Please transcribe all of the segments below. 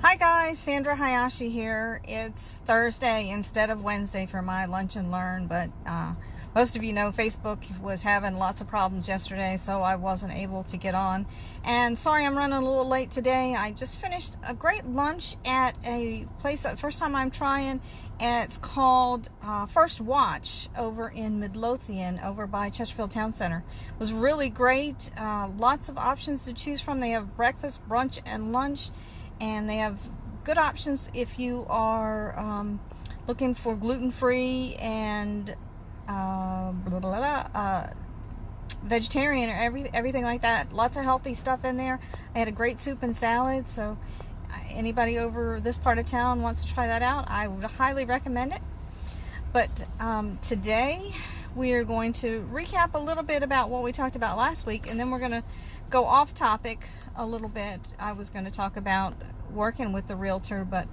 Hi guys, Sandra Hayashi here. It's Thursday instead of Wednesday for my lunch and learn, but most of you know Facebook was having lots of problems yesterday, so I wasn't able to get on. And sorry I'm running a little late today. I just finished a great lunch at a place that first time I'm trying, and it's called First Watch over in Midlothian over by Chesterfield Town Center. It was really great. Lots of options to choose from. They have breakfast, brunch, and lunch. And they have good options if you are looking for gluten-free and vegetarian or everything like that. Lots of healthy stuff in there. I had a great soup and salad, so anybody over this part of town wants to try that out, I would highly recommend it. But today we are going to recap a little bit about what we talked about last week, and then we're going to go off topic a little bit. I was going to talk about working with the realtor, but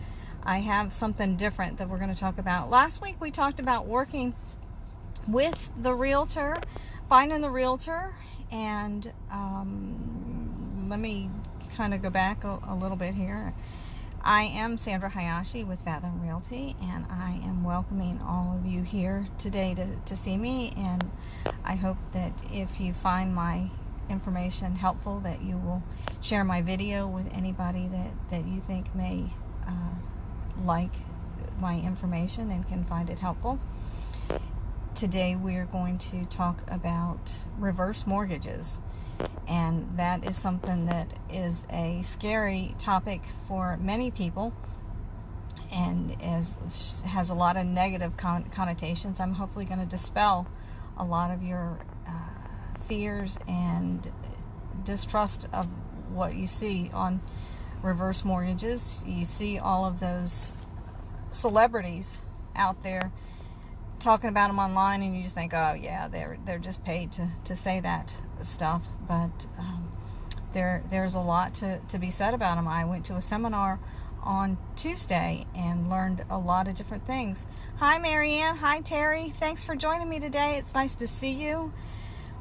I have something different that we're going to talk about. Last week we talked about working with the realtor, finding the realtor, and let me kind of go back a little bit here. I am Sandra Hayashi with Fathom Realty, and I am welcoming all of you here today to see me, and I hope that if you find my information helpful, that you will share my video with anybody that you think may like my information and can find it helpful. Today we are going to talk about reverse mortgages, and that is something that is a scary topic for many people and has a lot of negative connotations. I'm hopefully going to dispel a lot of your fears and distrust of what you see on reverse mortgages. You see all of those celebrities out there talking about them online, and you just think, oh yeah, they're just paid to say that stuff. But there's a lot to be said about them. I went to a seminar on Tuesday and learned a lot of different things. Hi Marianne, hi Terry, thanks for joining me today. It's nice to see you.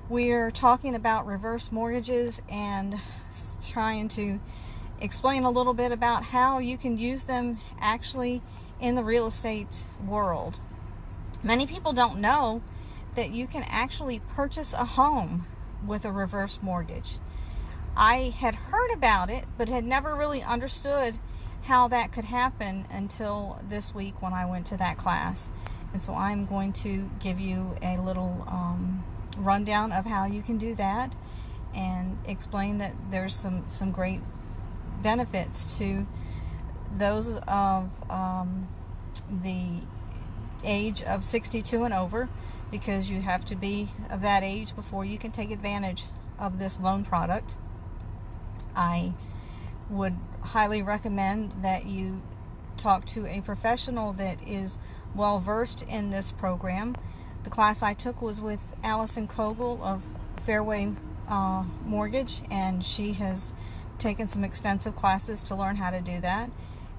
We're talking about reverse mortgages and trying to explain a little bit about how you can use them actually in the real estate world. Many people don't know that you can actually purchase a home with a reverse mortgage. I had heard about it, but had never really understood how that could happen until this week when I went to that class. And so I'm going to give you a little rundown of how you can do that and explain that there's some great benefits to those of the age of 62 and over, because you have to be of that age before you can take advantage of this loan product. I would highly recommend that you talk to a professional that is well versed in this program. The class I took was with Allison Kogel of Fairway Mortgage, and she has taken some extensive classes to learn how to do that,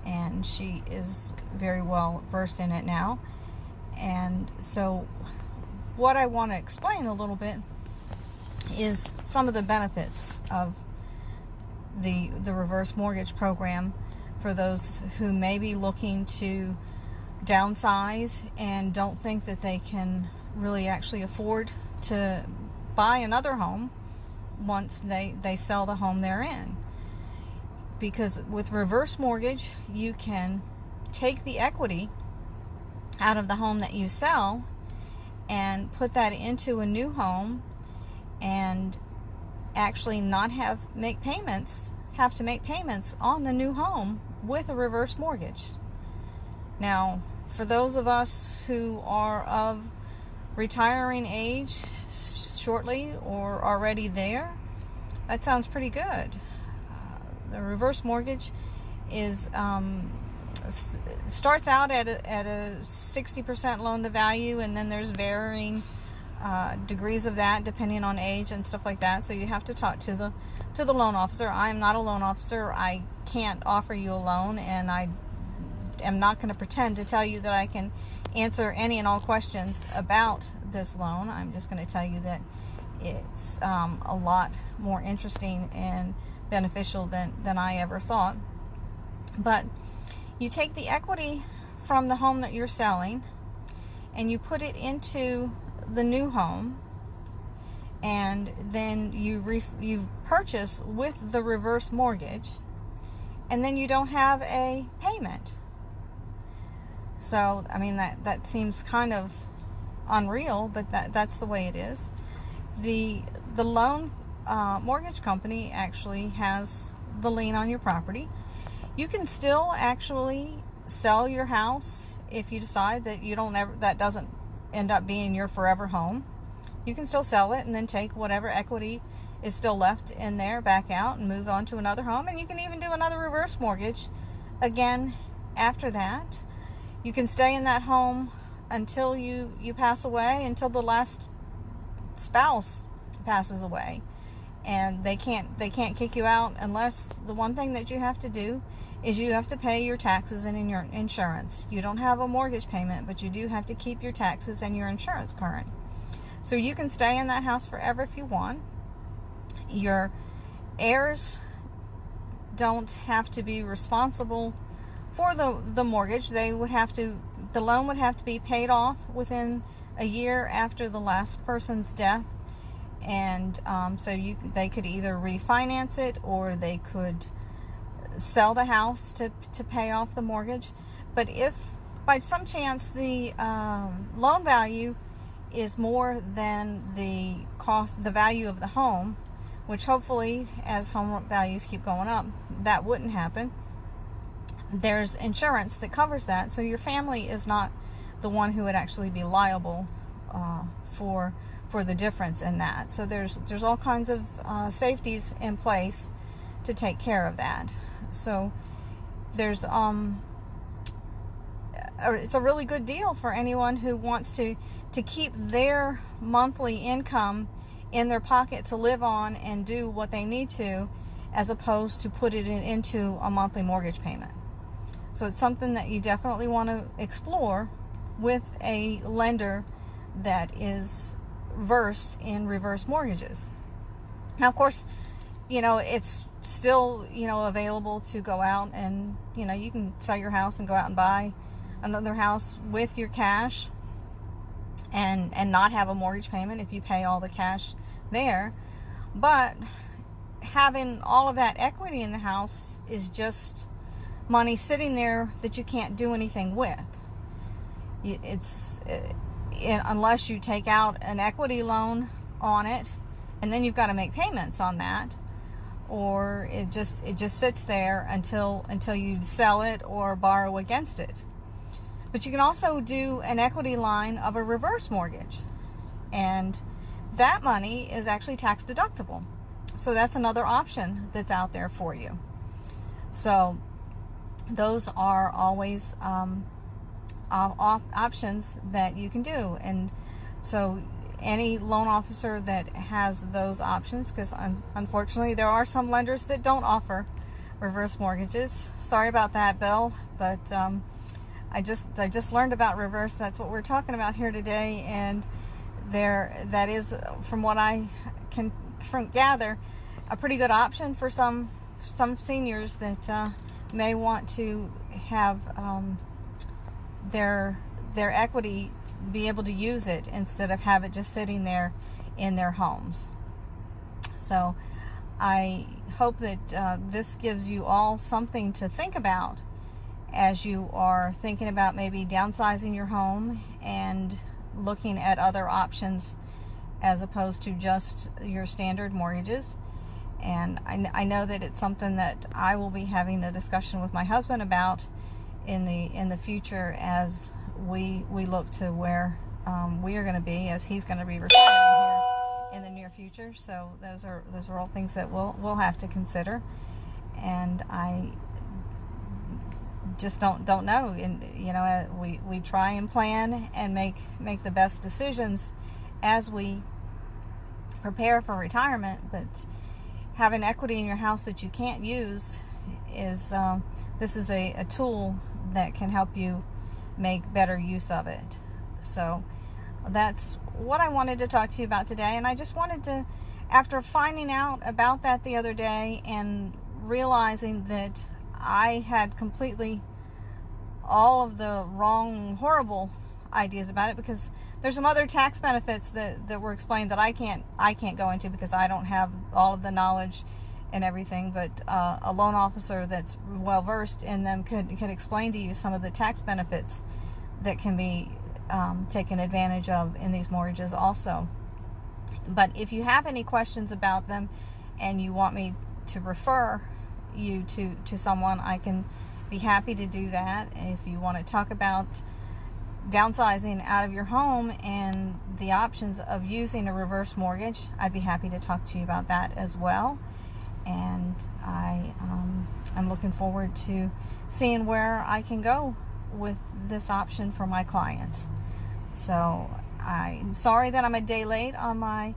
and she is very well versed in it now. And so what I want to explain a little bit is some of the benefits of the reverse mortgage program for those who may be looking to downsize and don't think that they can really actually afford to buy another home once they sell the home they're in. Because with reverse mortgage, you can take the equity out of the home that you sell and put that into a new home and actually not have to make payments on the new home with a reverse mortgage. Now, for those of us who are of retiring age shortly or already there, that sounds pretty good. The reverse mortgage is starts out at a 60% loan to value, and then there's varying degrees of that depending on age and stuff like that. So you have to talk to the loan officer. I am not a loan officer. I can't offer you a loan, and I am not going to pretend to tell you that I can answer any and all questions about this loan. I'm just going to tell you that it's a lot more interesting and beneficial than I ever thought. But you take the equity from the home that you're selling and you put it into the new home, and then you purchase with the reverse mortgage, and then you don't have a payment. So I mean, that seems kind of unreal, but that's the way it is. The loan mortgage company actually has the lien on your property. You can still actually sell your house if you decide that that doesn't end up being your forever home. You can still sell it and then take whatever equity is still left in there back out and move on to another home. And you can even do another reverse mortgage again after that. You can stay in that home until you pass away, until the last spouse passes away, and they can't kick you out unless the one thing that you have to do is you have to pay your taxes and your insurance. You don't have a mortgage payment, but you do have to keep your taxes and your insurance current. So you can stay in that house forever if you want. Your heirs don't have to be responsible for the mortgage. The loan would have to be paid off within a year after the last person's death, and so they could either refinance it or they could sell the house to pay off the mortgage. But if by some chance the loan value is more than the value of the home, which hopefully as home values keep going up, that wouldn't happen, there's insurance that covers that, so your family is not the one who would actually be liable for the difference in that. So there's all kinds of safeties in place to take care of that. So there's it's a really good deal for anyone who wants to keep their monthly income in their pocket to live on and do what they need to, as opposed to put it into a monthly mortgage payment. So it's something that you definitely want to explore with a lender that is versed in reverse mortgages. Now, of course, it's still, available to go out and, you can sell your house and go out and buy another house with your cash and not have a mortgage payment if you pay all the cash there. But having all of that equity in the house is just money sitting there that you can't do anything with. Unless you take out an equity loan on it, and then you've got to make payments on that, or it just sits there until you sell it or borrow against it. But you can also do an equity line of a reverse mortgage, and that money is actually tax deductible. So that's another option that's out there for you. So those are always options that you can do. And so any loan officer that has those options, because unfortunately there are some lenders that don't offer reverse mortgages. Sorry about that, Bill, but I just learned about reverse. That's what we're talking about here today, and that is, from what I can gather, a pretty good option for some seniors that may want to have their equity, be able to use it instead of have it just sitting there in their homes. So I hope that this gives you all something to think about as you are thinking about maybe downsizing your home and looking at other options as opposed to just your standard mortgages. And I know that it's something that I will be having a discussion with my husband about in the future as we look to where we are going to be, as he's going to be retiring here in the near future. So those are all things that we'll have to consider. And I just don't know. And we try and plan and make the best decisions as we prepare for retirement, but having equity in your house that you can't use is this is a tool that can help you make better use of it. So that's what I wanted to talk to you about today. And I just wanted to, after finding out about that the other day and realizing that I had completely all of the wrong, horrible ideas about it, because there's some other tax benefits that were explained that I can't go into because I don't have all of the knowledge and everything, but a loan officer that's well versed in them could explain to you some of the tax benefits that can be taken advantage of in these mortgages also. But if you have any questions about them and you want me to refer you to someone, I can be happy to do that. If you want to talk about downsizing out of your home and the options of using a reverse mortgage, I'd be happy to talk to you about that as well. And I'm looking forward to seeing where I can go with this option for my clients. So I'm sorry that I'm a day late on my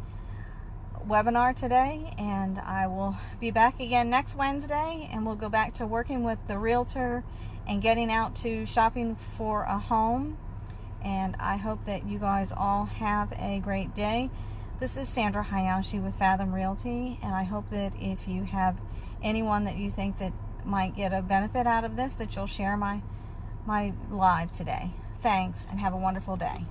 webinar today, and I will be back again next Wednesday, and we'll go back to working with the realtor and getting out to shopping for a home. And I hope that you guys all have a great day. This is Sandra Hayashi with Fathom Realty, and I hope that if you have anyone that you think that might get a benefit out of this, that you'll share my live today. Thanks, and have a wonderful day.